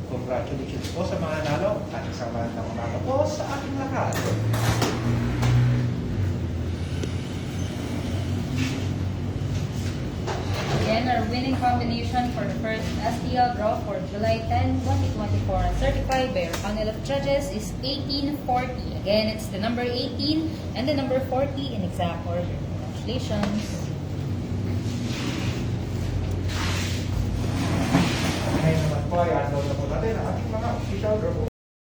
Congratulations po sa mga nanalo at isang magandang umaga po sa ating lahat. Again, our winning combination for the first STL draw for July 10, 2024, certified by our panel of judges is 1840. Again, it's the number 18 and the number 40 in exact order. Congratulations! Ngayon naman po ay unload na po natin ang ating mga official draw.